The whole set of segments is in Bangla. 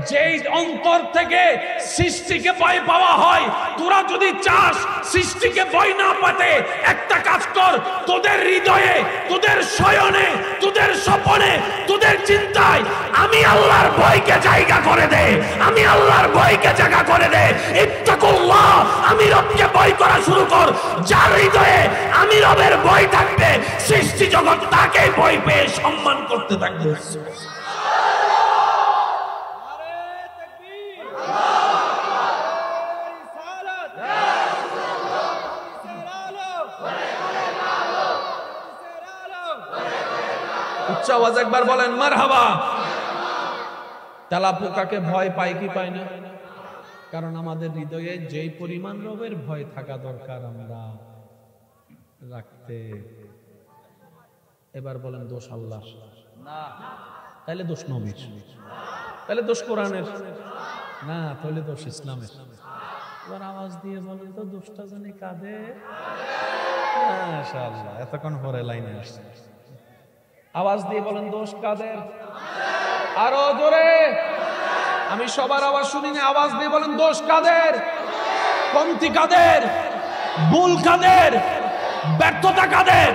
যেই অন্তর থেকে সৃষ্টিকে ভয় পাওয়া হয়, তোরা যদি চাস সৃষ্টিকে ভয় না পাতে, একটা কাজ কর, তোদের হৃদয়ে, তোদের শয়নে, তোদের স্বপনে, তোদের চিন্তায় আমি আল্লাহর ভয়কে জায়গা করে দে, আমি আল্লাহর ভয়কে জায়গা করে দে। ইত্তাকুল্লাহ, আমি রবকে ভয় করা শুরু কর। যার হৃদয়ে আমি রবের ভয় থাকবে, সৃষ্টি জগৎ তাকে ভয় পেয়ে সম্মান করতে থাকবে। উচ্চ আওয়াজ একবার বলেন মারহাবা। তেলাপোকাকে ভয় পায় কি পায় না? কারণ আমাদের হৃদয়ে যেই পরিমাণ রবের ভয় থাকা দরকার আমরা রাখতে। এবার বলেন দোষ আল্লাহ না, তাহলে দোষ নবীর, তাহলে দোষ কোরআনের না, তাহলে দোষ ইসলামের। এবার আওয়াজ দিয়ে বলেন তো দোষটা জানি কাদের? মাশাআল্লাহ, এতক্ষণ পরে লাইনে আসছে। আওয়াজ দিয়ে বলেন দোষ কাদের? আরো জোরে, আমি সবার আওয়াজ শুনি না। আওয়াজ দিয়ে বলেন দোষ কাদের? কমতি কাদের? ভুল কাদের? ব্যর্থতা কাদের?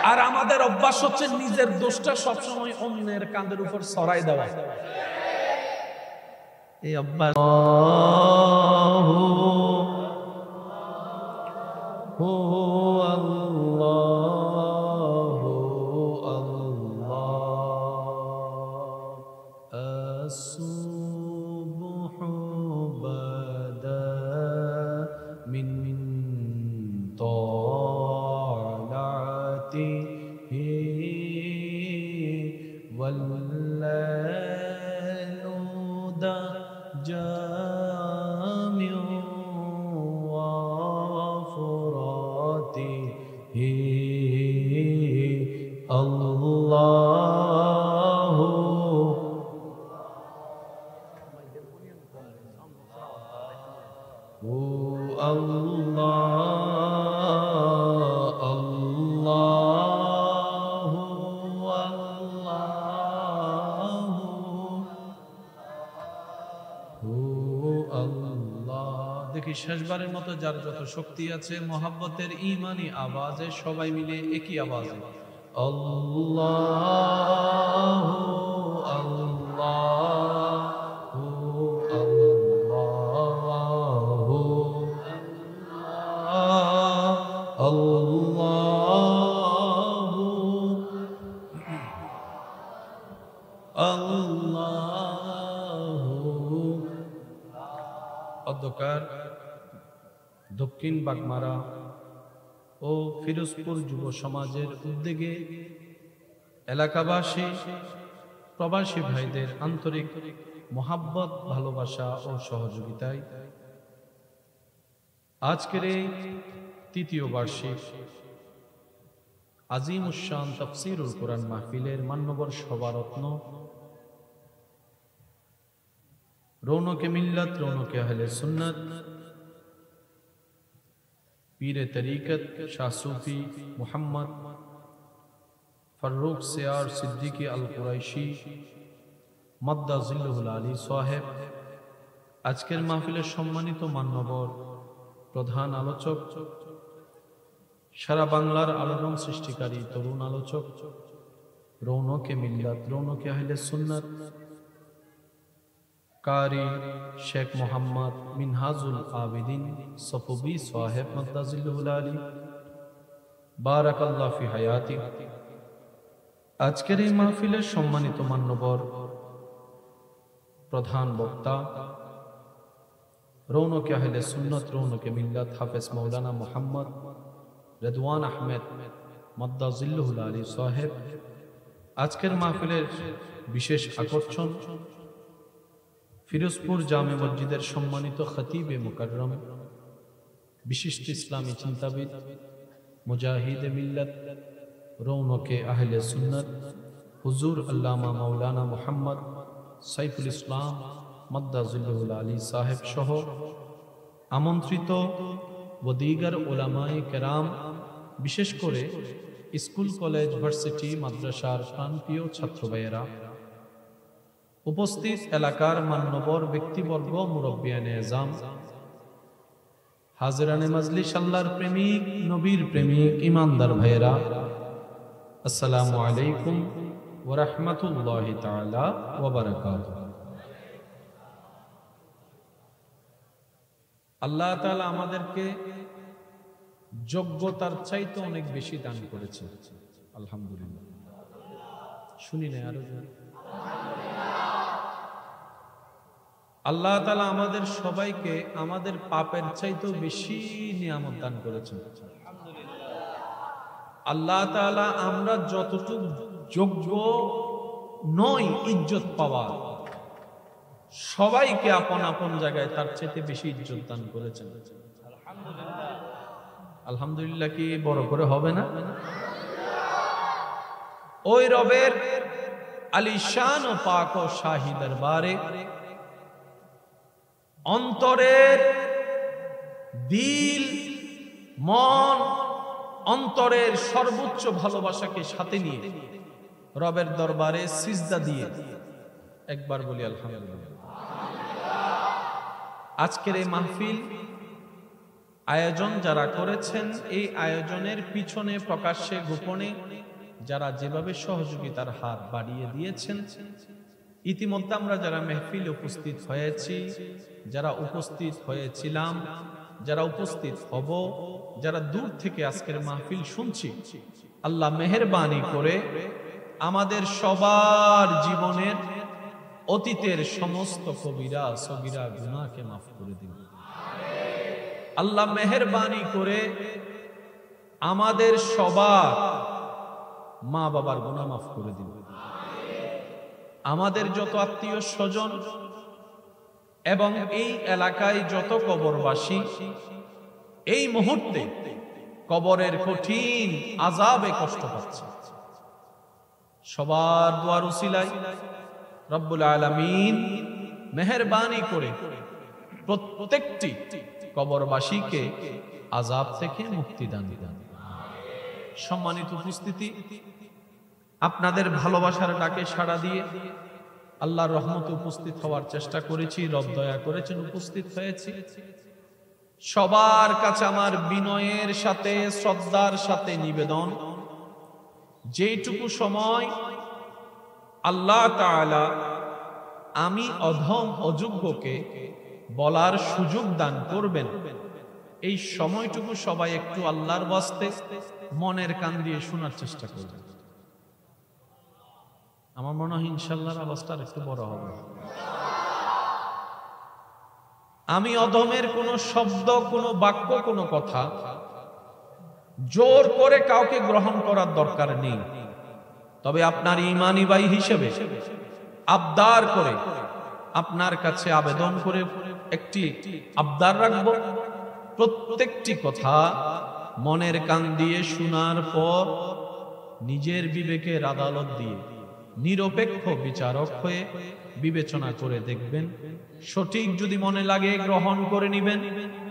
আর আমাদের অভ্যাস হচ্ছে নিজের দোষটা সবসময় অন্যের কাঁধের উপর ছড়াই দেওয়া। এই অভ্যাস শেষবারের মতো যার যত শক্তি আছে মোহাব্বতের ঈমানি আওয়াজে সবাই মিলে একই আওয়াজে আল্লাহু আল্লাহু আল্লাহু আল্লাহু আল্লাহু। অধ্যকার দক্ষিণ বাগমারা ও ফিরোজপুর যুব সমাজের উদ্যোগে এলাকাবাসী প্রবাসী ভাইদের আন্তরিক মোহাব্বত, ভালোবাসা ও সহযোগিতায় আজকের এই তৃতীয় বার্ষিক আজিমুশ-শান তাফসীরুল কোরআন মাহফিলের মান্যবর সভারত্ন, রৌনকে মিল্লাত, রৌনকে আহলে সুন্নাত, পীরে তরিকত শাহ সুফি মুহাম্মদ ফারুক সিয়ার সিদ্দিকী আল কুরাইশি মাদ্দা জিল্লুহুল আলী সাহেব, আজকের মাহফিলের সম্মানিত মান্যবর প্রধান আলোচক, সারা বাংলার আলোড়ন সৃষ্টিকারী তরুণ আলোচক, রৌনকে মিল্লাত, রৌনকে আহলে সুন্নাত, কারি শেখ মোহাম্মদ মিনহাজুল আবিদিন সফুবি সাহেব মাদ্দা জিল্লুহুল আলী বারাকাল্লাহু ফি হায়াতি। আজকের এই মাহফিলের সম্মানিত মান্যবর প্রধান বক্তা, রৌনকে আহলে সুন্নাত, রৌনকে মিল্লাত হাফেজ মাওলানা মুহাম্মদ রেদওয়ান আহমেদ মাদ্দা জিল্লুহুল আলী সাহেব। আজকের মাহফিলের বিশেষ আকর্ষণ ফিরোজপুর জামে মসজিদের সম্মানিত খতিবে মুকাররম, বিশিষ্ট ইসলামী চিন্তাবিদ, মুজাহিদে মিল্লাত, রৌনকে আহলে সুন্নাত হুজুর আল্লামা মাওলানা মুহাম্মদ সাইফুল ইসলাম মাদ্দা জিল্লুহুল আলী সাহেব সহ আমন্ত্রিত ও দিগার উলামায়ে কেরাম, বিশেষ করে স্কুল, কলেজ, ভার্সিটি, মাদ্রাসার প্রাণপ্রিয় ছাত্র ভাইয়েরা, উপস্থিত এলাকার মান্যবর ব্যক্তিবর্গ, মুরব্বিয়ানে এজাম, হাজিরানে মাজলিস, আল্লাহর প্রেমিক, নবীর প্রেমিক, ইমানদার ভাইয়েরা, আসসালামু আলাইকুম ওয়া রাহমাতুল্লাহি তাআলা ওয়া বারাকাতুহু। আল্লাহ তাআলা আমাদেরকে যোগ্যতার চাইতে অনেক বেশি দান করেছেন, আলহামদুলিল্লাহ। শুনি না আরো জোরে। আল্লাহ তাআলা আমাদের সবাইকে আমাদের পাপের চাইতেও বেশি নিয়ামত দান করেছেন, আল্লাহ তাআলা আমরা যতটুকু যোগ্য নই ইজ্জত পাওয়া, সবাইকে আপন আপন জায়গায় তার চাইতে বেশি ইজ্জত দান করেছেন, আলহামদুলিল্লাহ। কি বড় করে হবে না? ওই রবের আলিশান ও পাক ও শাহী দরবারে অন্তরের দিল, মন, অন্তরের সর্বোচ্চ ভালোবাসাকে সাথে নিয়ে রবের দরবারে সিজদা দিয়ে একবার বলি আলহামদুলিল্লাহ। আজকের এই মাহফিল আয়োজন যারা করেছেন, এই আয়োজনের পিছনে প্রকাশ্যে গোপনে যারা যেভাবে সহযোগিতার হাত বাড়িয়ে দিয়েছেন, ইতিমধ্যে আমরা যারা মেহফিলে উপস্থিত হয়েছি, যারা উপস্থিত হয়েছিলাম, যারা উপস্থিত হব, যারা দূর থেকে আজকের মাহফিল শুনছি, আল্লাহ মেহেরবানি করে আমাদের সবার জীবনের অতীতের সমস্ত কবিরা সগীরা গুনাহকে মাফ করে দিন। আল্লাহ মেহেরবানি করে আমাদের সবার মা বাবার গুনাহ মাফ করে দিন। আমাদের যত আত্মীয় স্বজন এবং এই এলাকায় যত কবরবাসী এই মুহূর্তে কবরের কঠিন আযাবে কষ্ট পাচ্ছে, সবার দুয়ার উসিলায় রব্বুল আলামিন মেহেরবানি করে প্রত্যেকটি কবরবাসীকে আযাব থেকে মুক্তি দান দিন। সম্মানিত উপস্থিতি, আপনাদের ভালোবাসার ডাকে সাড়া দিয়ে আল্লাহর রহমতে উপস্থিত হওয়ার চেষ্টা করেছি, রব দয়া করেছেন, উপস্থিত হয়েছি। সবার কাছে আমার বিনয়ের সাথে, শ্রদ্ধার সাথে নিবেদন, যেটুকু সময় আল্লাহ তাআলা আমি অধম অযোগ্যকে বলার সুযোগ দান করবেন, এই সময়টুকু সবাই একটু আল্লাহর ওয়াস্তে মনের কান দিয়ে শোনার চেষ্টা করবেন। আমার মনে হয় ইনশাআল্লাহর আওয়াজটা একটু বড় হবে। আমি অধমের কোনো শব্দ, কোনো বাক্য, কোনো কথা জোর করে কাউকে গ্রহণ করার দরকার নেই, তবে আপনার ঈমানি ভাই হিসেবে আবদার করে আপনার কাছে আবেদন করে একটি আবদার রাখব, প্রত্যেকটি কথা মনের কান দিয়ে শোনার পর নিজের বিবেকের আদালত দিয়ে নিরপেক্ষ বিচারক হয়ে বিবেচনা করে দেখবেন। সঠিক যদি মনে লাগে গ্রহণ করে নেবেন,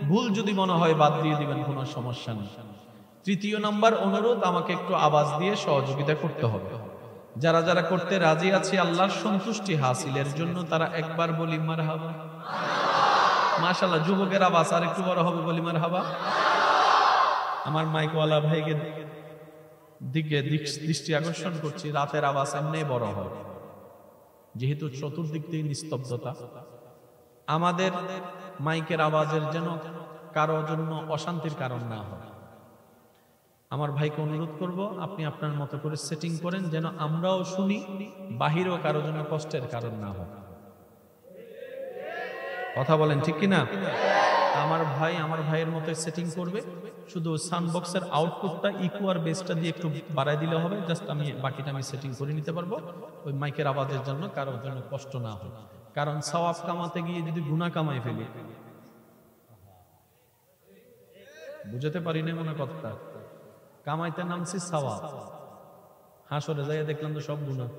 ভুল যদি মনে হয় বাদ দিয়ে দিবেন, কোনো সমস্যা নেই। তৃতীয় নাম্বার অনুরোধ, আমাকে একটু আওয়াজ দিয়ে সহযোগিতা করতে হবে। যারা যারা করতে রাজি আছে আল্লাহর সন্তুষ্টি হাসিলের জন্য, তারা একবার বলি মারহাবা। মাশাআল্লাহ, যুবকের আওয়াজ আর একটু বড় হবে, বলি মারহাবা। আমার মাইকওয়ালা ভাইকে দিকে দৃষ্টি আকর্ষণ করছি, রাতের আওয়াজ এমনি বড় হয়, যেহেতু চতুর্দিক থেকে নিস্তব্ধতা। আমাদের মাইকের আওয়াজের যেন কারো জন্য অশান্তির কারণ না হয়। আমার ভাইকে অনুরোধ করব, আপনি আপনার মতো করে সেটিং করেন, যেন আমরাও শুনি, বাহিরেও কারো জন্য কষ্টের কারণ না হয়। কথা বলেন ঠিক কিনা? আমার ভাইয়ের মতো সেটিং করবে, শুধু সাউন্ড বক্সের আউটপুটটা ইকো আর বেসটা দিয়ে একটু বাড়াই দিলে হবে, জাস্ট বাকিটা আমি সেটিং করে নিতে পারবো, ওই মাইকের আওয়াজের জন্য কারোর জন্য কষ্ট না হয়। কারণ সওয়াব কামাতে গিয়ে যদি গুনাহ কামাই ফেলি, বুঝতে পারি না মনে কথা, কামাইতে নামছি সওয়াব, হাসরে যাইয়া দেখলাম তো সব গুনাহ,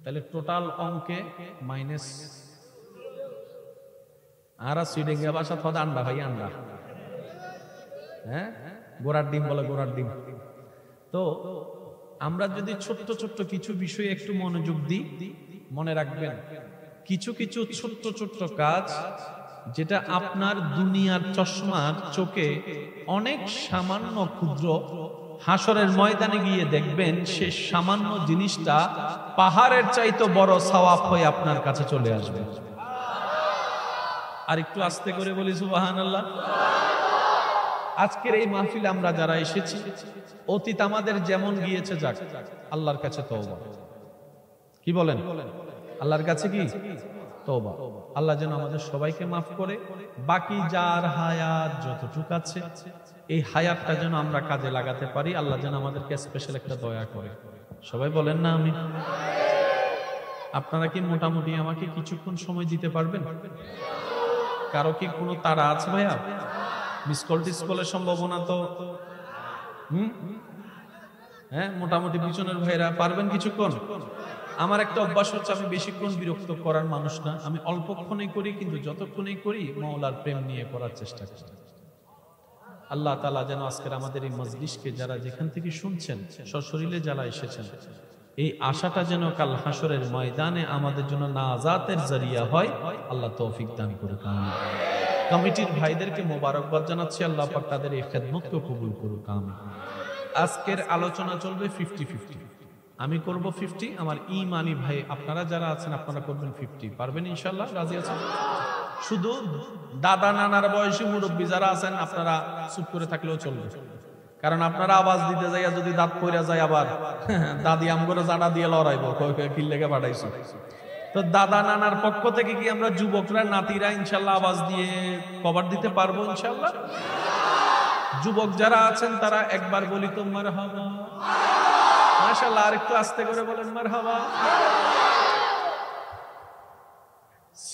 তাহলে টোটাল অঙ্কে মাইনাস। আর সুইডেঙ্গা ভাষা থদ আন্ডা ভাই, আন্ডা, হ্যাঁ, গোড়ার ডিম বলে, গোড়ার ডিম। তো আমরা যদি ছোট্ট ছোট্ট কিছু বিষয়ে একটু মনোযোগ দিই, মনে রাখবেন কিছু কিছু ছোট্ট ছোট্ট কাজ যেটা আপনার দুনিয়ার চশমার চোখে অনেক সামান্য ক্ষুদ্র, হাসরের ময়দানে গিয়ে দেখবেন সে সামান্য জিনিসটা পাহাড়ের চাইতে বড় সওয়াব হয়ে আপনার কাছে চলে আসবে। আর একটু আস্তে করে বলি সুবহানাল্লাহ। আজকের এই মাহফিলে আমরা যারা এসেছি, অতীত আমাদের যেমন গিয়েছে যাক, আল্লাহর কাছে তওবা। কি বলেন? আল্লাহর কাছে কি তওবা। আল্লাহ যেন আমাদের সবাইকে মাফ করে, বাকি যার হায়াত যতটুকু আছে এই হায়াতটা যেন আমরা কাজে লাগাতে পারি। আল্লাহ যেন আমাদেরকে স্পেশাল একটা দয়া করে। সবাই বলেন না আমি। আপনারা কি মোটামুটি আমাকে কিছুক্ষণ সময় দিতে পারবেন? কারো কি কোনো তাড়া আছে ভাইয়া? মিস কল টিসকলের সম্ভাবনা তো হ্যাঁ, মোটামুটি পিছনের ভাইরা পারবেন কিছুক্ষণ? আমার একটা অভ্যাস হচ্ছে, আমি বেশিক্ষণ বিরক্ত করার মানুষ না, আমি অল্পক্ষণই করি, কিন্তু যতক্ষণই করি মওলার প্রেম নিয়ে করার চেষ্টা করি। আল্লাহ তাআলা যেন আজকের আমাদের এই মজলিসকে যারা যেখান থেকে শুনছেন, সশরীরে যারা এসেছেন, এই আশাটা যেন কাল হাসরের ময়দানে আমাদের জন্য নাজাতের জরিয়া হয়। আল্লাহ তৌফিক দান করুক। আমিন। কমিটির ভাইদেরকে মোবারকবাদ জানাচ্ছি, আল্লাহ পাক তাদের এই খেদমতকে কবুল করুক। আমিন। আজকের আলোচনা চলবে 50-50। আমি করব 50, আমার ইমানি ভাই আপনারা যারা আছেন আপনারা করবেন 50। পারবেন ইনশাআল্লাহ? রাজি আছেন? শুধু দাদা নানার বয়সী মুরব্বী যারা আছেন আপনারা চুপ করে থাকলেও চলবে, কারণ আপনারা আওয়াজ দিতে যাইয়া যদি দাঁত পড়ে যায় আবার দাদি আমগরে জানা দিয়ে লড়াইবো কি লেগে পাঠাইছো। তো দাদা নানার পক্ষ থেকে কি আমরা যুবকরা নাতিরা ইনশাআল্লাহ আওয়াজ দিয়ে কভার দিতে পারবো ইনশাআল্লাহ? যুবক যারা আছেন তারা একবার বলি তো মারহাবা। মাশাআল্লাহ, আর একটু আস্তে করে বলেন মারহাবা।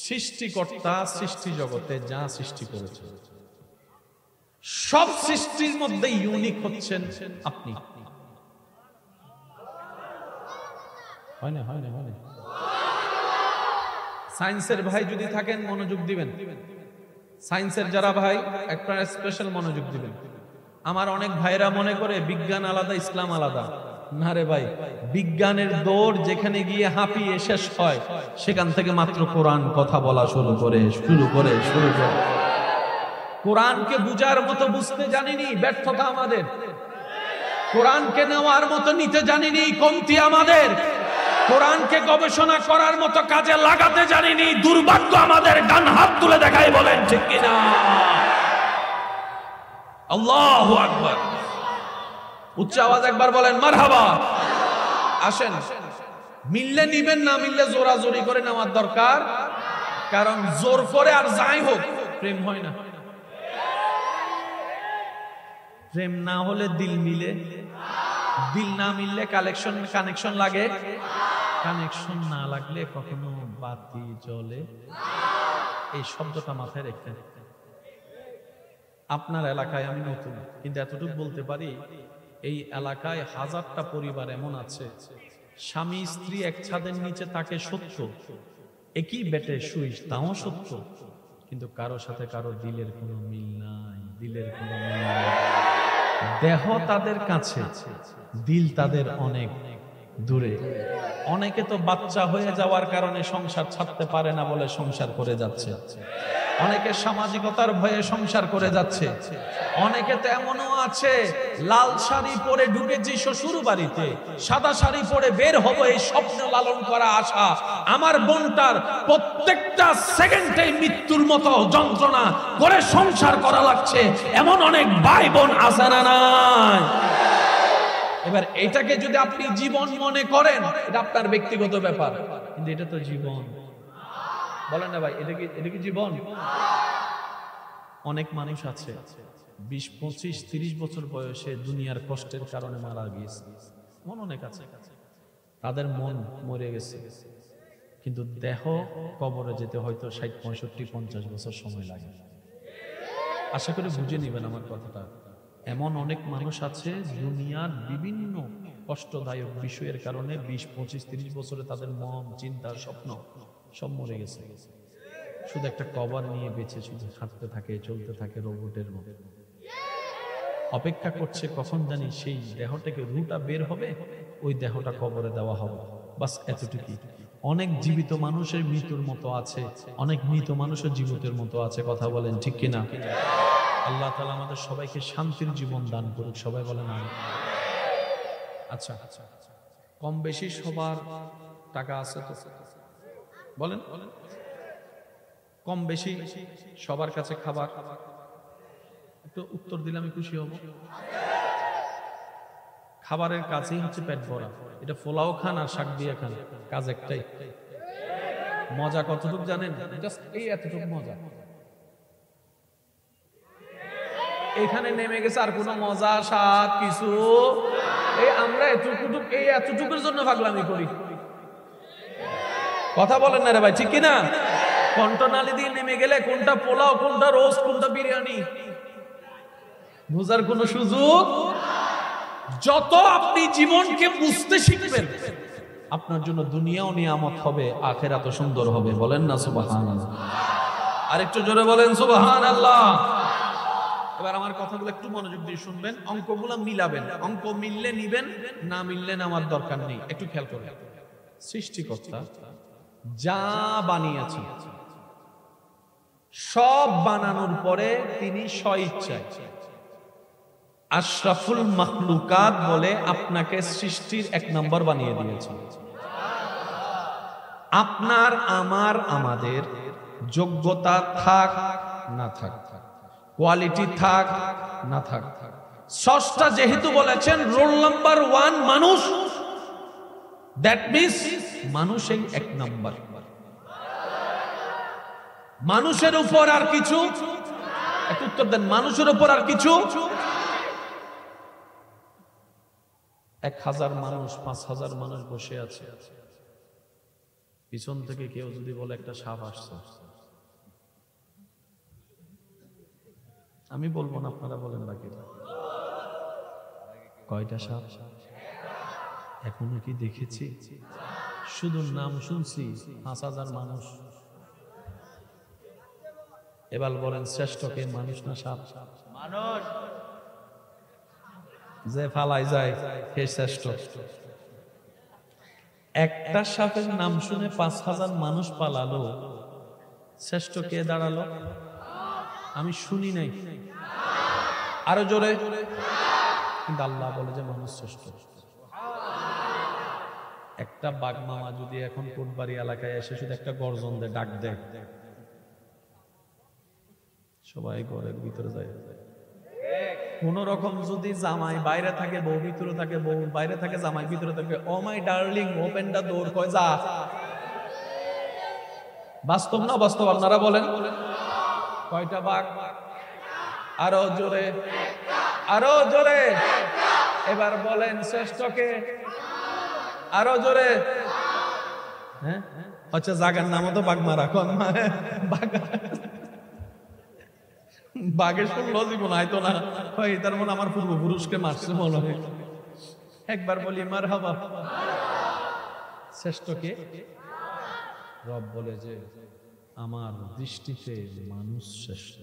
সৃষ্টিকর্তা সৃষ্টি জগতে যা সৃষ্টি করেছে সব সৃষ্টির মধ্যে ইউনিক হচ্ছেন আপনি। হয় না? সায়েন্সের ভাই যদি থাকেন মনোযোগ দিবেন। সায়েন্সের যারা ভাই একটা স্পেশাল মনোযোগ দিবেন। আমার অনেক ভাইরা মনে করে বিজ্ঞান আলাদা ইসলাম আলাদা। না রে ভাই, বিজ্ঞানের দৌড় যেখানে গিয়ে হাঁপিয়ে শেষ হয় সেখান থেকে মাত্র কোরআন কথা বলা শুরু করে। কোরআনকে বুঝার মতো বুঝতে জানিনি, ব্যর্থতা আমাদের। কোরআনকে নেওয়ার মতো নিতে জানিনি, কমতি আমাদের। কোরআনকে গবেষণা করার মতো কাজে লাগাতে জানিনি, দুর্ভাগ্য আমাদের। ডান হাত তুলে দেখাই বলেন ঠিক কিনা? আল্লাহু আকবার। উচ্চ আওয়াজ একবার বলেন মারহাবা। আসেন, মিললে নিবেন, না মিললে জোরাজোরি করে নেওয়ার দরকার, কারণ জোর করে আর যাই হোক প্রেম হয় না। প্রেম না হলে দিল মিলে, দিল না মিললে কানেকশন লাগে, কানেকশন না লাগলে কখনো বাতি জ্বলে। এই শব্দটা মাথায় রেখে। আপনার এলাকায় আমি নতুন, কিন্তু এতটুকু বলতে পারি, এই এলাকায় হাজারটা পরিবার এমন আছে স্বামী স্ত্রী এক ছাদের নিচে তাকে সত্য, একই বেটে শুইস তাও সত্য, কিন্তু কারো সাথে কারো দিলের কোনো মিল নাই, দিলের কোনো মিল নাই। দেহ তাদের কাছে, দিল তাদের অনেক দূরে। অনেকে তো বাচ্চা হয়ে যাওয়ার কারণে সংসার ছাড়তে পারে না বলে সংসার করে যাচ্ছে, অনেকে সামাজিকতার ভয়ে সংসার করে যাচ্ছে। অনেকে তো এমনও আছে লাল শাড়ি পরে ঢুকেছি শ্বশুর বাড়িতে, সাদা শাড়ি পরে বের হবো এই স্বপ্ন লালন করা আশা। আমার বোনটার প্রত্যেকটা সেকেন্ডে মৃত্যুর মতো যন্ত্রণা করে সংসার করা লাগছে, এমন অনেক ভাই বোন আছে না নাই? এবার এটাকে যদি আপনি জীবন মনে করেন এটা আপনার ব্যক্তিগত ব্যাপার, কিন্তু এটা তো জীবন। বলেন না ভাই, এটা কি জীবন? অনেক মানুষ আছে 20, 25, 30 বছর বয়সে দুনিয়ার কষ্টের কারণে মারা গিয়েছে। মন অনেক আছে, তাদের মন মরে গেছে, কিন্তু দেহ কবরে যেতে হয়তো 60, 65, 50 বছর সময় লাগে। আশা করি বুঝে নিবেন আমার কথাটা। এমন অনেক মানুষ আছে দুনিয়ার বিভিন্ন কষ্টদায়ক বিষয়ের কারণে 20, 25, 30 বছরে তাদের মন, চিন্তা, স্বপ্ন সব মরে গেছে। শুধু একটা কভার নিয়ে বেঁচে শুধু হাঁটতে থাকে, চলতে থাকে রোবটের মতো। অপেক্ষা করছে কখন জানি সেই দেহ থেকে রুহটা বের হবে, ওই দেহটা কবরে দেওয়া হবে, বাস এতটুকুই। অনেক জীবিত মানুষের মৃত্যুর মতো আছে, অনেক মৃত মানুষের জীবিতের মতো আছে। কথা বলেন ঠিক কিনা? আল্লাহ তাআলা আমাদের সবাইকে শান্তির জীবন দান করুক, সবাই বলেন আমিন। আচ্ছা, কম বেশি সবার টাকা আছে তো বলেন, কম বেশি সবার কাছে খাবার, একটু উত্তর দিলে আমি খুশি হব। খাবারের কাছেই হচ্ছে পেট ভরা। এটা পোলাও খান আর শাক দিয়ে খান, কাজ একটাই। মজা কতটুকু জানেন? জাস্ট এই এতটুকু মজা। এখানে নেমে গেছে আর কোনো মজা স্বাদ কিছু, এই আমরা এতটুকুর জন্য পাগলামি করি। কথা বলেন না রে ভাই, ঠিক কিনা? কণ্ঠনালী দিয়ে নেমে গেলে কোনটা পোলাও, কোনটা রোস্ট, কোনটা বিরিয়ানি বোঝার কোনো সুযোগ। যত আপনি জীবনকে বুঝতে শিখবেন, আপনার জন্য দুনিয়াও নিয়ামত হবে, আখিরাতও সুন্দর হবে। বলেন না সুবহানাল্লাহ? আরেকটু জোরে বলেন সুবহানাল্লাহ। এবার আমার কথাগুলো একটু মনোযোগ দিয়ে শুনবেন, অঙ্কগুলো মিলাবেন। অঙ্ক মিললে নিবেন, না মিললে আমার দরকার নেই। একটু খেয়াল করবেন, সৃষ্টিকর্তা যা বানিয়েছেন সব বানানোর পরে তিনি স্বইচ্ছায় আশরাফুল মাখলুকাত বলে আপনাকে সৃষ্টির 1 নম্বর বানিয়ে দিয়েছেন। আপনার আমার আমাদের যোগ্যতা থাক না থাক, কোয়ালিটি থাক না থাক, স্রষ্টা যেহেতু বলেছেন রোল নাম্বার 1 মানুষ, দ্যাট মিন্স মানুষই 1 নম্বর। মানুষের উপর আর কিছু, একটু উত্তর দেন, মানুষের উপর আর কিছু? 1000 মানুষ, 5000 মানুষ বসে আছে, পিছন থেকে কেউ যদি বলে একটা সাপ আসছে, আমি বলবো না, আপনারা বলেন বাকি। কয়টা সাপ এখনো কি দেখেছি? শুধু নাম শুনছি 5000 মানুষ। এবার বলেন শ্রেষ্ঠ কে, মানুষ না সাপ? মানুষ। যে ফালাই যায় হে শ্রেষ্ঠ। একটা সাপের নাম শুনে 5000 মানুষ পালালো, শ্রেষ্ঠ কে দাঁড়ালো? আমি শুনি নাই, আরো জোরে। কিন্তু আল্লাহ বলে যে মানুষ শ্রেষ্ঠ। একটা বাঘ মামা যদি এখন কোটবাড়ি এলাকায় এসে শুধু একটা গর্জন দেয়, ডাক দেয়, সবাই ঘরের ভিতরে যায়। কোন রকম যদি জামাই বাইরে থাকে, বউ ভিতরে থাকে, বউ বাইরে থাকে, জামাই ভিতরে থাকে, ও মাই ডার্লিং ওপেন দা ডোর, কয় যা। বাস্তব না বাস্তব? আপনারা বলেন কয়টা বাঘ? আরো জোরে, আরো জোরে। এবার বলেন শ্রেষ্ঠকে, আরো জোরে। হ্যাঁ, আচ্ছা, জাগার নামও তো বাঘ মারা। কোন বাঘে শুনলো জীবন আইতো না, তার মনে আমার পূর্বপুরুষকে মারছে মনে হয়। একবার বলি মারহাবা। শ্রেষ্ঠকে? রব বলে যে আমার দৃষ্টিতে মানুষ শ্রেষ্ঠ।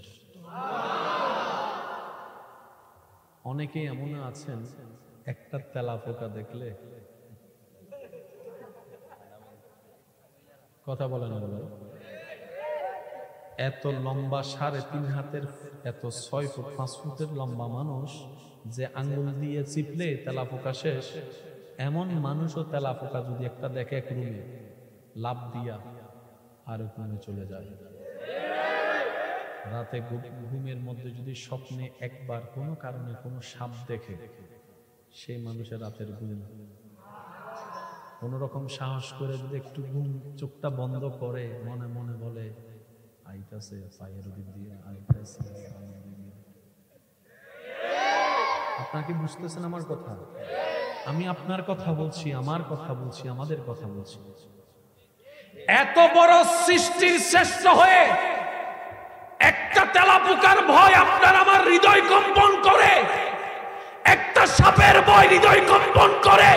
অনেকে এমন আছেন একটা তেলাপোকা দেখলে, কথা বলেন বলে, এত লম্বা 3.5 হাতের, এত 6 ফুট 5 ফুটের লম্বা মানুষ যে আঙ্গুল দিয়ে চিপলে তেলাপোকা শেষ। এমন মানুষও তেলাপোকা যদি একটা দেখে এক রুমে, লাভ দিয়া আর ওখানে চলে যায়। রাতে ঘুমের মধ্যে যদি স্বপ্নে একবার কোনো কারণে কোনো সাপ দেখে, সেই মানুষের রাতের ঘুম। কোন রকম সাহস করে যদি একটু ঘুম চোখটা বন্ধ করে, মনে মনে বলে আইতাছে পায়ের দিক দিয়ে, আইতাছে। আপনাকে বুঝতেছেন আমার কথা? আমি আপনার কথা বলছি, আমার কথা বলছি, আমাদের কথা বলছি। এত বড় সৃষ্টির শ্রেষ্ঠ হয়ে একটা তেলাপোকার ভয় আপনার আমার হৃদয় কম্পন করে, একটা সাপের ভয় হৃদয় কম্পন করে,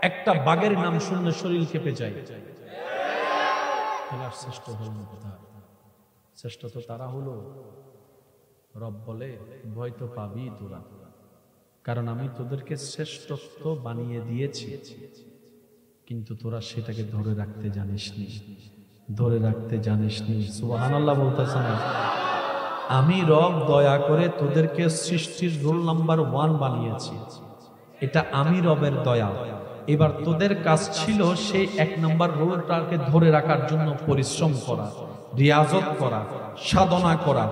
একটা বাঘের নাম শুনলে শরীর কেঁপে যায়। শ্রেষ্ঠ হল কোথা? শ্রেষ্ঠ তো তারা হলো রব বলে ভয় তো পাবি তোরা, কারণ আমি তোদেরকে শ্রেষ্ঠত্ব বানিয়ে দিয়েছি, কিন্তু তোরা সেটাকে ধরে রাখতে জানিসনি, ধরে রাখতে জানিসনি। সুবহানাল্লাহ বলতেছেন। আমি রব দয়া করে তোদেরকে সৃষ্টির রোল নাম্বার 1 বানিয়েছি, এটা আমি রবের দয়া। এবার তোদের কাজ ছিল সেই 1 নাম্বার রোলটাকে ধরে রাখার জন্য পরিশ্রম করা, রিয়াজত করা, সাধনা করা,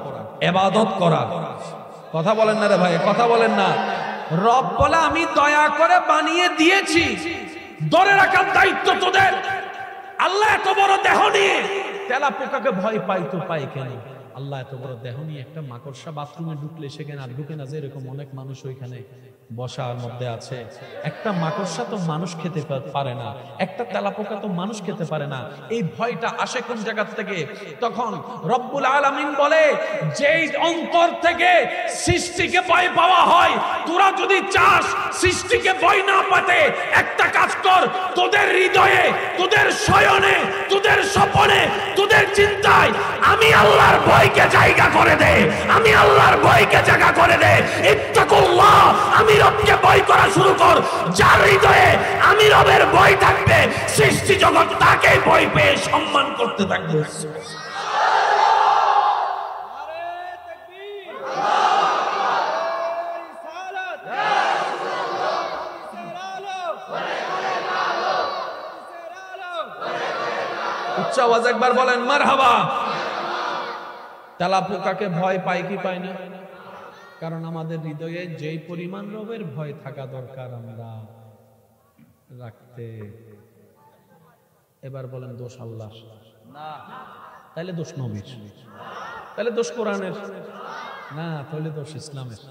ইবাদত করা। কথা বলেন না রে ভাই, কথা বলেন না। রব বলে আমি দয়া করে বানিয়ে দিয়েছি, ধরে রাখার দায়িত্ব তোদের। আল্লাহ এত বড় দেহ নিয়ে তেলাপোকাকে ভয় পাই তো পাই কেন? আল্লাহ এত বড় দেহ নিয়ে একটা মাকড়সা বাথরুমে ঢুকলে সেখানে আর ঢুকে না, যে এরকম অনেক মানুষ ওইখানে বসার মধ্যে আছে। একটা মাকড়সা তো মানুষ খেতে পারে না, একটা তেলাপোকা তো মানুষ খেতে পারে না। এই ভয়টা আসে কোন জায়গা থেকে? তখন রব্বুল আলামিন বলে, যেই অন্তর থেকে সৃষ্টিকে ভয় পাওয়া হয়, তোরা যদি চাস সৃষ্টিকে ভয় না পাতে, একটা কাজ কর, তোদের হৃদয়ে, তোদের শয়নে, তোদের স্বপনে, তোদের চিন্তায় আমি আল্লাহর ভয়কে জায়গা করে দে, আমি আল্লাহর ভয়কে জায়গা করে দে। ইত্তাকুল্লাহ, আমি রবকে ভয় করা শুরু কর। যার হৃদয়ে আমি রবের ভয় থাকবে, সৃষ্টি জগৎ তাকে ভয় পেয়ে সম্মান করতে থাকবে। উচ্চ আওয়াজ একবার বলেন মারহাবা। তেলাপোকাকে ভয় পাই কি পাই না? কারণ আমাদের হৃদয়ে যেই পরিমাণ রবের ভয় থাকা দরকার আমরা রাখতে। এবার বলেন দোষ আল্লাহ না, তাহলে দোষ নবীর, তাহলে দোষ কোরআনের না, তাহলে দোষ ইসলামের।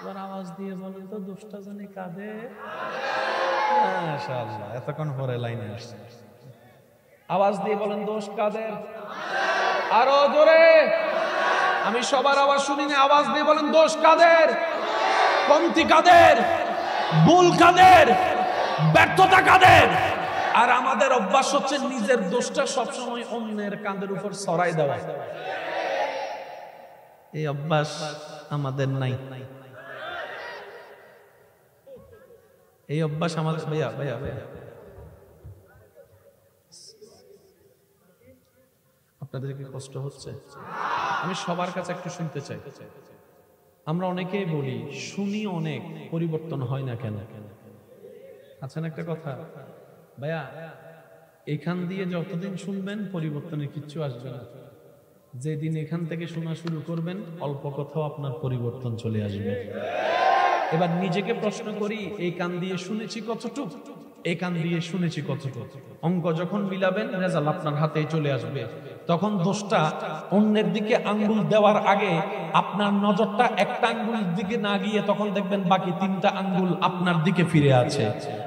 এবার আওয়াজ দিয়ে বলেন তো দোষটা জানি কাদের? মাশাআল্লাহ, এতক্ষণ পরে লাইনে আসছে। আওয়াজ দিয়ে বলেন দোষ কাদের? আরো জোরে, আমি সবার আওয়াজ শুনি না। আওয়াজ দিয়ে বলেন দোষ কাদের? কমতি কাদের? ভুল কাদের? ব্যর্থতা কাদের? আর আমাদের অভ্যাস হচ্ছে নিজের দোষটা সবসময় অন্যের কাঁধের উপর ছড়াই দেওয়া। এই অভ্যাস আমাদের নাই, এই অভ্যাস আমাদের। ভাইয়া ভাইয়া ভাইয়া, আপনাদের কি কষ্ট হচ্ছে? আমি সবার কাছে একটু শুনতে চাই। আমরা অনেকেই বলি, শুনি অনেক, পরিবর্তন হয় না কেন? আচ্ছা না একটা কথা ভাইয়া, এখান দিয়ে যতদিন শুনবেন পরিবর্তনের কিচ্ছু আসবে না। যেদিন এখান থেকে শোনা শুরু করবেন, অল্প কোথাও আপনার পরিবর্তন চলে আসবে। এবার নিজেকে প্রশ্ন করি, এই কান দিয়ে শুনেছি কতটুক, এই কান দিয়ে শুনেছি কতটুক। অঙ্ক যখন মিলাবেন, রেজাল্ট আপনার হাতেই চলে আসবে। তখন দোষটা অন্যের দিকে আঙ্গুল দেওয়ার আগে আপনার নজরটা একটা আঙ্গুলের দিকে না গিয়ে তখন দেখবেন বাকি 3টা আঙ্গুল আপনার দিকে ফিরে আছে,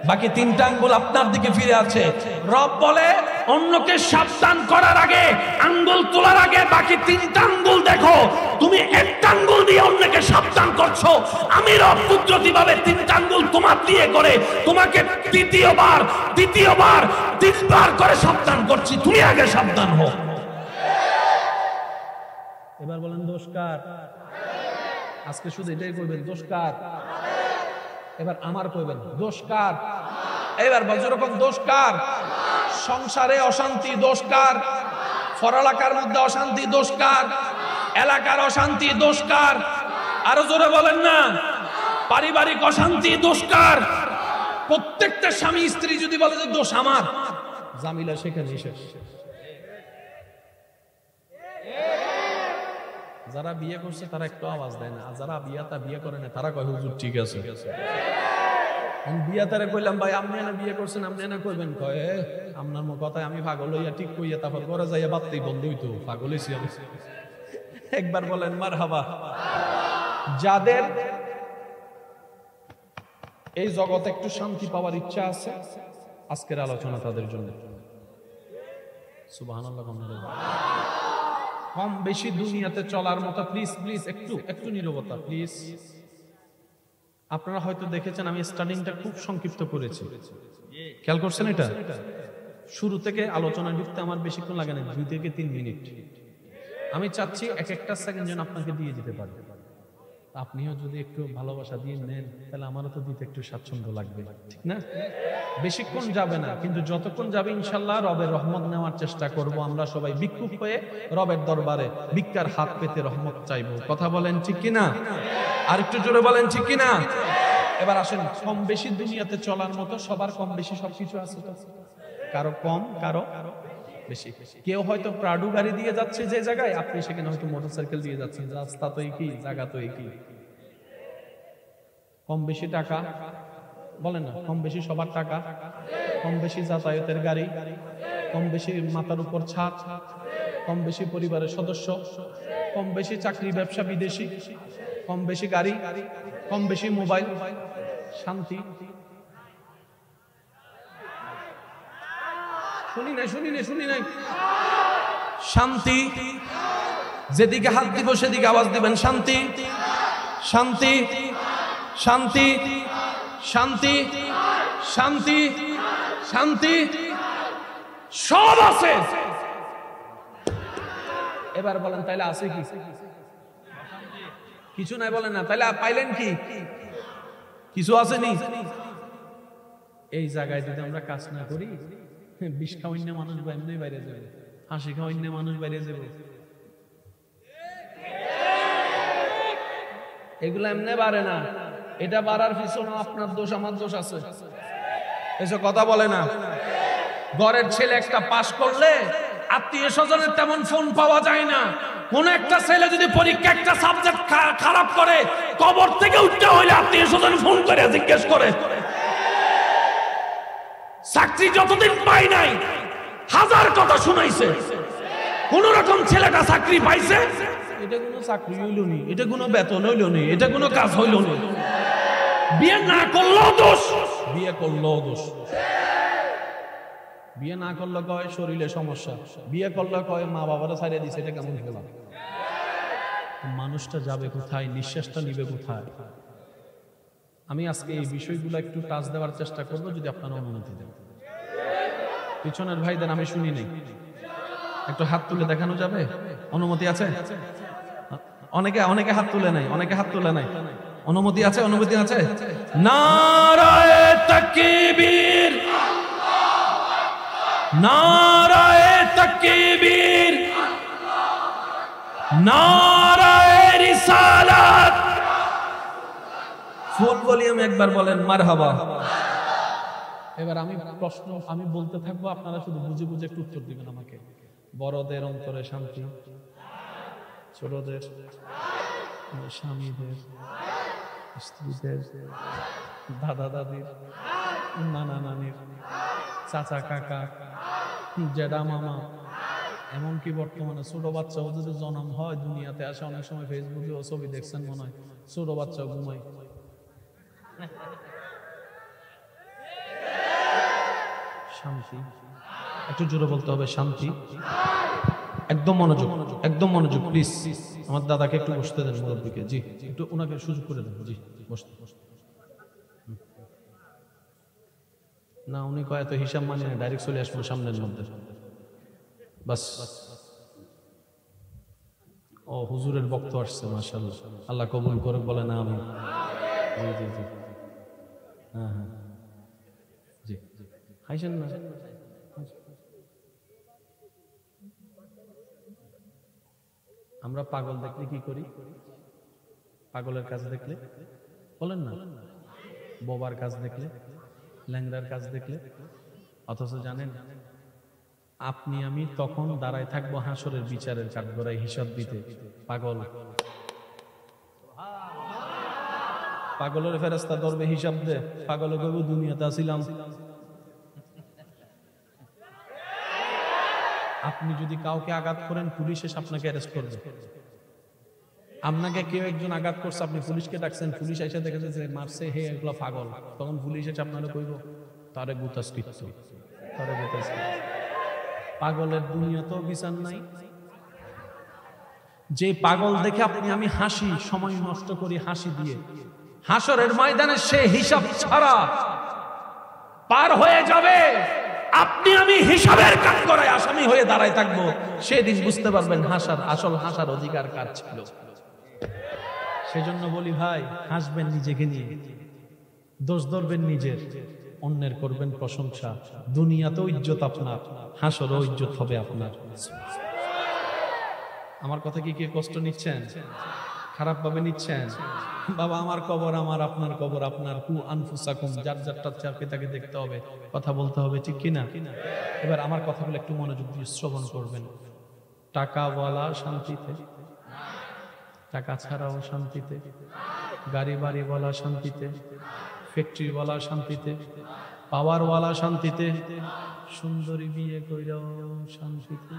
বাকি 3টা আঙ্গুল আপনার দিকে ফিরে আছে। রব বলে, অন্যকে সাবধান করার আগে, আঙ্গুল তোলার আগে বাকি 3টা আঙ্গুল দেখো। তুমি একটা আঙ্গুল দিয়ে অন্যকে সাবধান করছো, আমি রব কুদরতিভাবে 3টা আঙ্গুল তোমার দিয়ে করে তোমাকে দ্বিতীয়বার 3বার করে সাবধান করছি। তুমি আগে সাবধান হও। এবার বলেন দোষ কার? আজকে শুধু এটাই করবেন, দোষ কার? এবার আমার কইবেন দোষ কার? এবার যেরকম দোষ কার? সংসারে অশান্তি দোষ কার? পড়ালেখার মধ্যে অশান্তি দোষ কার? এলাকার অশান্তি দোষ কার? আরো জোরে বলেন না। পারিবারিক অশান্তি দোষ কার? প্রত্যেকটা স্বামী স্ত্রী যদি বলে যে দোষ আমার, জামিলা সেখানে শেষ। যারা বিয়ে করছে তারা একটু আওয়াজ দেয় না, আর যারা বিয়ে করে না তারা কয় হুজুর ঠিক আছে। বিয়া তারা কইলাম ভাই আপনি এনে বিয়ে করছেন, আপনি এনে কইবেন, কয় আপনার কথায় আমি পাগল হইয়া ঠিক কইয়া তারপর ঘরে যাইয়া বাড়তেই বন্ধ হইতো, পাগল হইছি আমি। একবার বলেন মারহাবা। যাদের এই জগতে একটু শান্তি পাওয়ার ইচ্ছা আছে, আজকের আলোচনা তাদের জন্য। সুবহানাল্লাহ। কম বেশি দুনিয়াতে চলার মতো প্লিজ প্লিজ একটু নীরবতা প্লিজ। আপনারা হয়তো দেখেছেন আমি স্টার্টিংটা খুব সংক্ষিপ্ত করেছি, খেয়াল করছেন? এটা শুরু থেকে আলোচনা ঢুকতে আমার বেশিক্ষণ লাগে না, 2 থেকে 3 মিনিট। আমি চাচ্ছি এক একটা সেকেন্ড যেন আপনাকে দিয়ে যেতে পারে। আপনিও যদি একটু ভালোবাসা দিয়ে নেন তাহলে আমারও তো দিতে একটু স্বাচ্ছন্দ্য লাগবে, ঠিক না? বেশিক্ষণ যাবে না, কিন্তু যতক্ষণ যাবে ইনশাল্লাহ রবের রহমত নেওয়ার চেষ্টা করব। আমরা সবাই ভিক্ষুক হয়ে রবের দরবারে ভিক্ষার হাত পেতে রহমত চাইবো। কথা বলেন ঠিক কিনা? আর একটু জোরে বলেন ঠিক কিনা? এবার আসেন, কম বেশি দুনিয়াতে চলার মতো সবার কম বেশি সবকিছু আছে, কারো কম কারো বেশি। কেউ হয়তো প্রাডু গাড়ি দিয়ে যাচ্ছে যে জায়গায়, আপনি সেখানে হয়তো মোটরসাইকেল দিয়ে যাচ্ছেন। রাস্তা তো একই, জায়গা তো একই। কম বেশি টাকা বলেন না, কম বেশি সবার টাকা, কম বেশি যাতায়াতের গাড়ি, কম বেশি মাথার উপর ছাদ, কম বেশি পরিবারের সদস্য, কম বেশি চাকরি ব্যবসা বিদেশি, কম বেশি গাড়ি, কম বেশি মোবাইল। শান্তি শুনি নাই শান্তি। যেদিকে হাত দিব সেদিকে আওয়াজ দিবেন, শান্তি শান্তি শান্তি শান্তি শান্তি শান্তি, সব আছে। এবার বলেন তাইলে আছে কি? কিছু নাই বলেন না, তাইলে পাইলেন কি? কিছু আসেনি। এই জায়গায় যদি আমরা কাজ না করি, বিষ খাওয়াইন্য মানুষ এমনি বাইরে যাবে, হাসি খাওয়াইন্য মানুষ বাইরে যাবে। এগুলো এমনি বাড়ে না, এটা বাড়ার পিছনে আপনার দোষ আমার দোষ আছে। এসব কথা বলে না। ঘরের ছেলে একটা পাশ করলে আত্মীয় স্বজনের তেমন ফোন পাওয়া যায় না। কোন একটা ছেলে যদি পরীক্ষা একটা সাবজেক্ট খারাপ করে, কবর থেকে উঠতে হইলে আত্মীয় স্বজন ফোন করে জিজ্ঞেস করে। চাকরি যতদিন পাই নাই হাজার কথা শুনাইছে, কোন রকম ছেলেটা চাকরি পাইছে। এটা কোনো চাকরি হইল নি, এটা কোনো বেতন হইল নি, এটা কোনো কাজ হইল নি। বিয়ে না করলেও দোষ, বিয়ে করলেও দোষ। বিয়ে না করলে কয় শরীরে সমস্যা, বিয়ে করলে কয় মা বাবারা ছাড়িয়ে দিছে। এটা কেমন খেলা? মানুষটা যাবে কোথায়? নিঃশ্বাসটা নিবে কোথায়? আমি আজকে এই বিষয়গুলো একটু টাচ দেওয়ার চেষ্টা করবো, যদি আপনারা অনুমতি দেন। পিছনের ভাইদের আমি শুনি নাই, একটু হাত তুলে দেখানো যাবে? অনুমতি আছে? অনেকে হাত তুলে নাই, অনেকে হাত তুলে নাই। অনুমতি আছে? অনুমতি আছে? নারায়ে তাকবীর, নারায়ে তাকবীর, নারায়ে রিসালাত। ফুল ভলিউম একবার বলেন মারহাবা। এবার আমি বলতে থাকবো, আপনারা শুধু বুঝে বুঝে একটু উত্তর দিবেন আমাকে। বড়দের অন্তরে শান্তি, ছোটদের, স্বামীদের, স্ত্রীদের, দাদা দাদির, নানা নানির, চাচা কাকা, জেঠা মামা, এমনকি বর্তমানে ছোট বাচ্চাও যদি জন্ম হয় দুনিয়াতে আসে, অনেক সময় ফেসবুকে ও ছবি দেখছেন মনে হয়, ছোট বাচ্চা ঘুমায়। শান্তি, একটু জোরে বলতে হবে শান্তি। একদম মনোযোগ, একদম মনোযোগ প্লিজ। আমার দাদাকে একটু বসতে দেন, মুরব্বীকে। জি, একটু ওনাকে সুযোগ করে দেন। জি, বসতে। না, উনি কয় এত হিসাব মানে না, ডাইরেক্ট চলে আসবো সামনের মধ্যে বাস। ও হুজুরের বক্ত আসছে, মাশাআল্লাহ, আল্লাহ কবুল করে বলে না আমি। জি জি জি, হ্যাঁ হ্যাঁ, জি হাইছেন না। আমরা পাগল দেখলে কি করি? পাগলের কাজ দেখলে বলেন না, বোবার কাজ দেখলে, ল্যাংড়ার কাজ দেখলে। অথচ জানেন, আপনি আমি তখন দাঁড়ায় থাকবো হাসরের বিচারের কাঠগড়ায় হিসাব দিতে। পাগলের ফেরেশতা ধরবে, হিসাব দে। পাগল কইব দুনিয়াতে আসিলাম। আপনি যদি কাউকে আঘাত করেন, পুলিশ এসে আপনাকে অ্যারেস্ট করবে। আপনাকে কেউ একজন আঘাত করছে, আপনি পুলিশকে ডাকছেন, পুলিশ এসে দেখেছে যে মারছে, হে এগুলো পাগল, তখন পুলিশ এসে আপনারা কইব তারে গুতাস্কৃত, তারে গুতাস্কৃত। পাগলের দুনিয়াতেও বিচার নাই। যে পাগল দেখে আপনি আমি হাসি, সময় নষ্ট করি হাসি দিয়ে, হাসরের ময়দানে সে হিসাব ছাড়া পার হয়ে যাবে। আপনি আমি হিসাবের কাঠগড়ায় আসামি হাসমি হয়ে দাঁড়ায় থাকবো, সেদিন বুঝতে পারবেন আসল হাসার অধিকার কার ছিল। সেজন্য বলি ভাই, হাসবেন নিজেকে নিয়ে, দোষ ধরবেন নিজের, অন্যের করবেন প্রশংসা। দুনিয়াতেও ইজ্জত আপনার, হাসরও ইজ্জত হবে আপনার। আমার কথা কি কে কষ্ট নিচ্ছেন? খারাপ ভাবে নিচ্ছেন? বাবা, আমার কবর আমার, আপনার কবর আপনার। কু আনফুসাকুম, যার যারটা চারকে তাকে দেখতে হবে, কথা বলতে হবে, ঠিক কিনা? এবার আমার কথাগুলো একটু মনোযোগ দিয়ে শ্রবণ করবেন। টাকাওয়ালা শান্তিতে, টাকা ছাড়াও শান্তিতে, গাড়ি বাড়িওয়ালা শান্তিতে, ফ্যাক্টরিওয়ালা শান্তিতে, পাওয়ারওয়ালা শান্তিতে, সুন্দরী বিয়ে কইরাও শান্তিতে,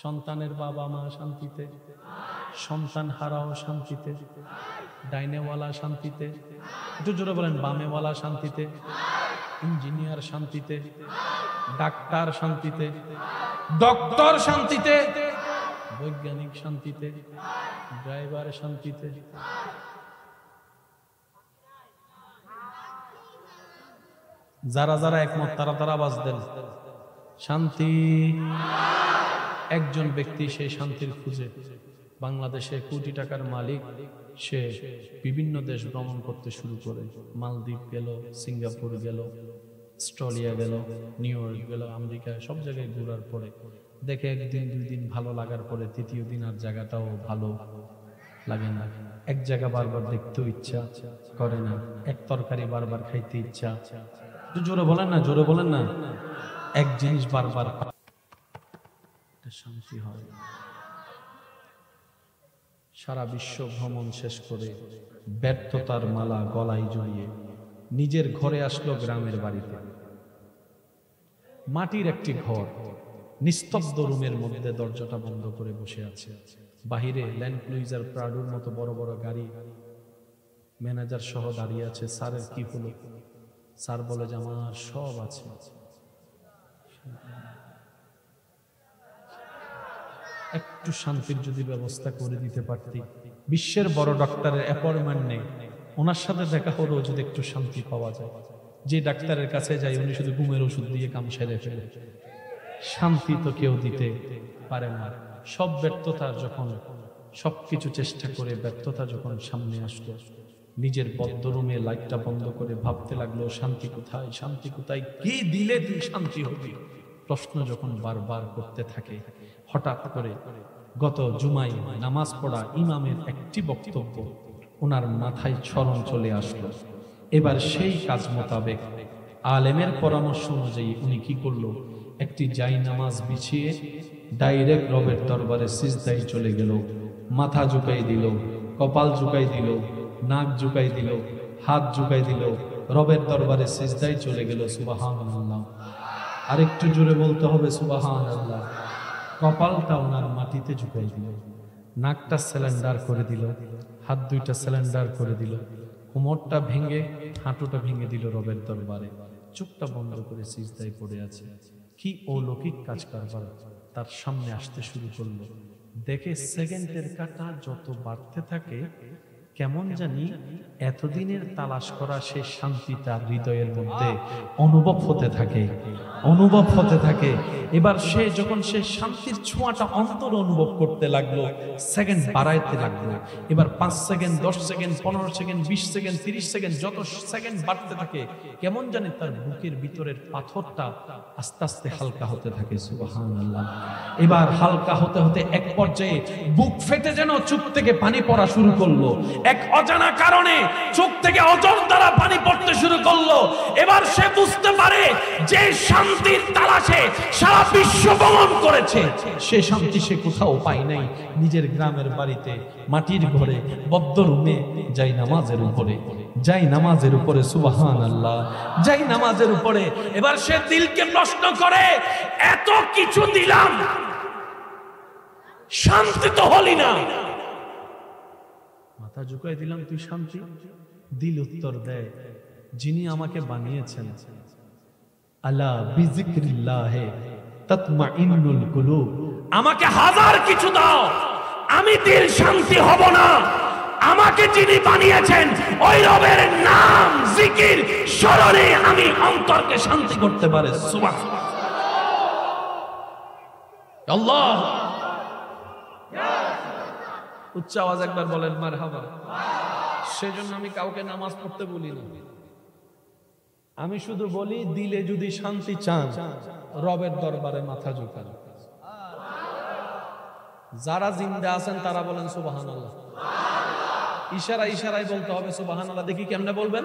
সন্তানের বাবা মা শান্তিতে, সন্তান হারাও শান্তিতে, ডাইনেওয়ালা শান্তিতে, একটু জোরে বলেন, বামেওয়ালা শান্তিতে, ইঞ্জিনিয়ার শান্তিতে, ডাক্তার শান্তিতে, ডক্টর শান্তিতে, বৈজ্ঞানিক শান্তিতে, ড্রাইভার শান্তিতে। যারা যারা একমত তারা তারা আওয়াজ দেন, শান্তি। একজন ব্যক্তি সেই শান্তির খুঁজে, বাংলাদেশে কোটি টাকার মালিক, সে বিভিন্ন দেশ ভ্রমণ করতে শুরু করে। মালদ্বীপ গেল, সিঙ্গাপুর গেল, অস্ট্রেলিয়া গেল, নিউ ইয়র্ক গেল, আমেরিকা, সব জায়গায় ঘোরার পরে দেখে একদিন দুই দিন ভালো লাগার পরে তৃতীয় দিন আর জায়গাটাও ভালো লাগে না। এক জায়গা বারবার দেখতেও ইচ্ছা করে না, এক তরকারি বারবার খাইতে ইচ্ছা। জোরে বলেন না, জোরে বলেন না। এক জিনিস বারবার শান্তি হয়। সারা বিশ্ব ভ্রমণ শেষ করে ব্যর্থতার মালা গলায় জড়িয়ে নিজের ঘরে আসলো, গ্রামের বাড়িতে। মাটির একটি ঘর, নিস্তব্ধ রুমের মধ্যে দরজাটা বন্ধ করে বসে আছে। বাহিরে ল্যান্ড ক্রুইজার, প্রাডোর মতো বড় বড় গাড়ি, ম্যানেজার সহ দাঁড়িয়ে আছে। স্যারের কি হলো? স্যার বলে যে আমার সব আছে। একটু শান্তির যদি ব্যবস্থা করে দিতে পারতি। বিশ্বের বড় ডক্টরের অ্যাপয়েন্টমেন্ট নেই, ওনার সাথে দেখা হলেও যদি একটু শান্তি পাওয়া যায়। যে ডাক্তারের কাছে যাই উনি শুধু ঘুমের ওষুধ দিয়ে কাম সেরে ফেলে, শান্তি তো কেউ দিতে পারে না। সব ব্যর্থতা যখন, সবকিছু চেষ্টা করে ব্যর্থতা যখন সামনে আসলো, নিজের বদ্ধ রুমে লাইটটা বন্ধ করে ভাবতে লাগলো, শান্তি কোথায়, শান্তি কোথায়, কি দিলে তুই শান্তি হবি? প্রশ্ন যখন বারবার করতে থাকে, হঠাৎ করে গত জুমায় নামাজ পড়া ইমামের একটি বক্তব্য ওনার মাথায় স্মরণ চলে আসলো। এবার সেই কাজ মোতাবেক আলেমের পরামর্শ অনুযায়ী উনি কি করলো, একটি জাই নামাজ বিছিয়ে ডাইরেক্ট রবের দরবারে সিজদায় চলে গেল। মাথা ঝুঁকাই দিল, কপাল ঝুঁকাই দিল, নাক ঝুঁকাই দিল, হাত ঝুঁকাই দিল, রবের দরবারে সিজদায় চলে গেল। সুবহানাল্লাহ। আরেকটু জোরে বলতে হবে সুবহানাল্লাহ। কপালটা ওনার মাটিতে ঝুঁকাই দিল, নাকটা সিলিন্ডার করে দিল, হাত দুইটা সিলিন্ডার করে দিল, কোমরটা ভেঙে হাঁটুটা ভেঙে দিল রবের দরবারে। চোখটা বন্ধ করে সিজদায় পড়ে আছে। কি অলৌকিক কাজ কারবার তার সামনে আসতে শুরু করলো। দেখে সেকেন্ডের কাটা যত বাড়তে থাকে, কেমন জানি এতদিনের তালাশ করা সে শান্তি তার হৃদয়ের মধ্যে অনুভব হতে থাকে, অনুভব হতে থাকে। এবার সে যখন সে শান্তির ছোঁয়াটা অন্তর অনুভব করতে লাগলো, সেকেন্ড বাড়াইতে লাগলো। এবার 5 second, 10 second, 15 second, 20 second, 30 second, যত সেকেন্ড বাড়তে থাকে, কেমন জানি তার বুকের ভিতরের পাথরটা আস্তে আস্তে হালকা হতে থাকে। সুবহানাল্লাহ। এবার হালকা হতে হতে এক পর্যায়ে বুক ফেটে যেন চোখ থেকে পানি পড়া শুরু করলো। এক অজানা কারণে চোখ থেকে অজর দ্বারা পানি পড়তে শুরু করলো। এবার সে বুঝতে পারে যে শান্তির তালাশে সারা বিশ্ব ভ্রমণ করেছে, সে শান্তি সে কোথাও পায় নাই। নিজের গ্রামের বাড়িতে, মাটির ঘরে, বদ্ধ রুমে, যাই নামাজের উপরে, যাই নামাজের উপরে। সুবহানাল্লাহ। যাই নামাজের উপরে। এবার সে দিলকে প্রশ্ন করে, এত কিছু দিলাম, শান্তি তো হলি না। মাথা ঝুঁকাই দিলাম, তুই শান্তি? দিল উত্তর দেয়, যিনি আমাকে বানিয়েছেন, আলা বিযিকরিল্লাহি তাতমাইন্নুল কুলুব। আমাকে হাজার কিছু দাও, আমি দিল শান্তি হব না। আমাকে যিনি বানিয়েছেন ওই রবের নাম জিকির স্মরণে আমি অন্তরকে শান্তি করতে পারে। সুবহানাল্লাহ। আল্লাহ, উচ্চ আওয়াজ একবার বলেন মারহাবা। সেজন্য আমি কাউকে নামাজ পড়তে বলি না, আমি শুধু বলি দিলে যদি শান্তি চান রবের দরবারে মাথা ঝুঁকান। যারা জিন্দা আছেন তারা বলেন সুবহানাল্লাহ। ইশারায় বলতে হবে সুবহানাল্লাহ। দেখি কেমনে বলবেন?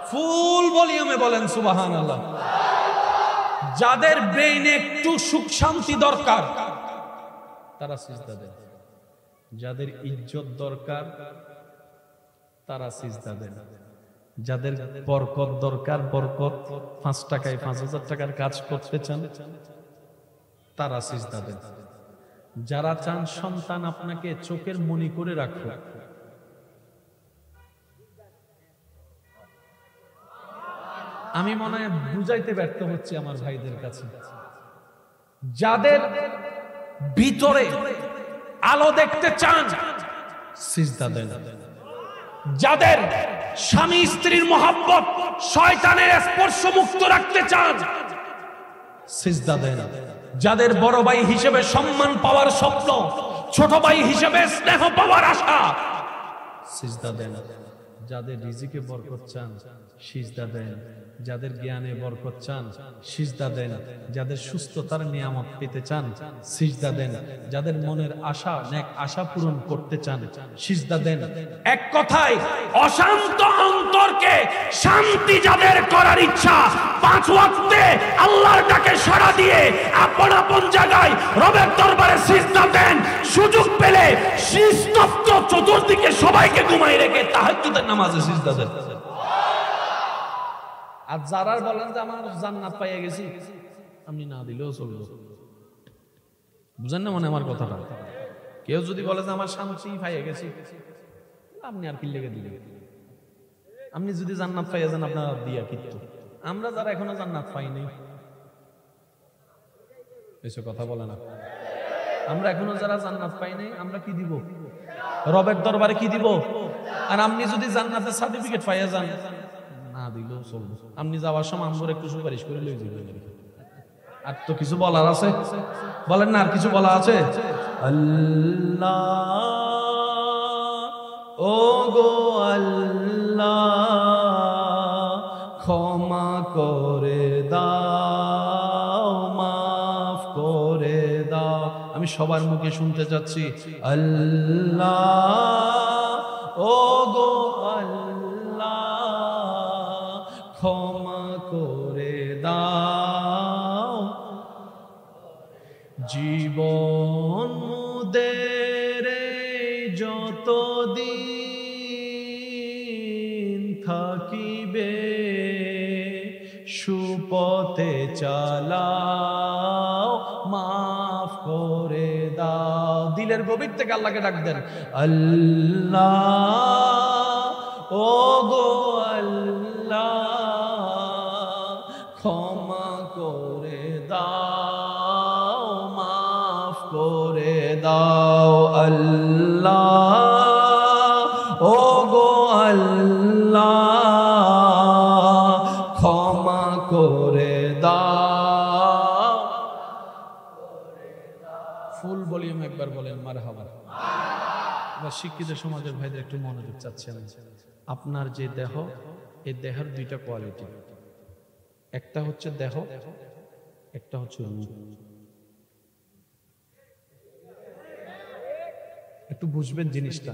ফুল ভলিউমে বলেন সুবহানাল্লাহ। যাদের ব্রেইনে একটু সুখ শান্তি দরকার তারা সিজদা দেন, যাদের ইজ্জত দরকার তারা সিজদা দেন, যাদের বরকত দরকার, বরকত 5 টাকায় 5000 টাকার কাজ করতে চান তারা সিজদা দেন, যারা চান সন্তান আপনাকে চোখের মনি করে রাখবে, আমি মনে হয় বুঝাইতে ব্যর্থ হচ্ছে আমার ভাইদের কাছে, যাদের ভিতরে আলো দেখতে চান সিজদা দেন, যাদের স্বামী স্ত্রীর মহব্বত শয়তানের স্পর্শ মুক্ত রাখতে চান সিজদা দেন, যাদের বড় ভাই হিসেবে সম্মান পাওয়ার স্বপ্ন, ছোট ভাই হিসেবে স্নেহ পাওয়ার আশা সিজদা দেন, যাদের রিজিকে বরকত চান সিজদা দেন, যাদের জ্ঞানে বরকত চান সিজদা দেন, যাদের সুস্থতার নিয়ামত পেতে চান সিজদা দেন, যাদের মনের আশা নেক আশা পূরণ করতে চান সিজদা দেন। এক কথায় অশান্ত অন্তরকে শান্তি যাদের করার ইচ্ছা 5 ওয়াক্তে আল্লাহর ডাকে সাড়া দিয়ে আপন আপন জায়গায় রবের দরবারে সিজদা দেন। সুযোগ পেলে নিস্তব্ধ চতুর্দিকে সবাইকে ঘুমাই রেখে তাহাজ্জুদের নামাজে সিজদা দেন। আর যারা বলেন যে আমার জান্নাত পাইয়া গেছি, আমি না দিলেও চলবে, বুঝেন না মানে আমার কথাটা? কেউ যদি বলে যে আমার শান্তি পাইয়া গেছি, আপনি আর কি লেগে দিলেন? আপনি যদি জান্নাত পাইয়া যান আপনার দিয়া কিন্তু, আমরা যারা এখনো জান্নাত পাইনি এসব কথা বলে না, আমরা এখনো যারা জান্নাত পাইনি আমরা কি দিব? রবের দরবারে কি দিব? আর আপনি যদি জান্নাতের সার্টিফিকেট পাইয়া যান না দিলেও চলবে, আপনি যাওয়ার সময় আমগর একটু সুপারিশ করে লই যাবেন। আর তো কিছু বলার আছে, বলেন না আর কিছু বলা আছে? আল্লাহ ও গো আল্লাহ ক্ষমা করে দাও, মাফ করে দাও। আমি সবার মুখে শুনতে চাচ্ছি, আল্লাহ ও গো ক্ষমা করে দাও, জীবন মুদের যতদিন থাকিবে সুপথে চালাও, মাফ করে দাও। দিলের গভীর থেকে আল্লাহকে ডাক দেন, আল্লাহ ও গো আল্লাহ ক্ষমা করে দাও, মাফ করে দাও। আল্লাহ ও গো আল্লাহ ক্ষমা করে দাও। ফুল ভলিউম একবার বলেন মারহাবা। এবার শিক্ষিত সমাজের ভাইদের একটু মনোযোগ চাচ্ছেন। আপনার যে দেহ, এই দেহের 2টা কোয়ালিটি, একটা হচ্ছে দেহ, একটা হচ্ছে রূহ। একটু বুঝবেন জিনিসটা।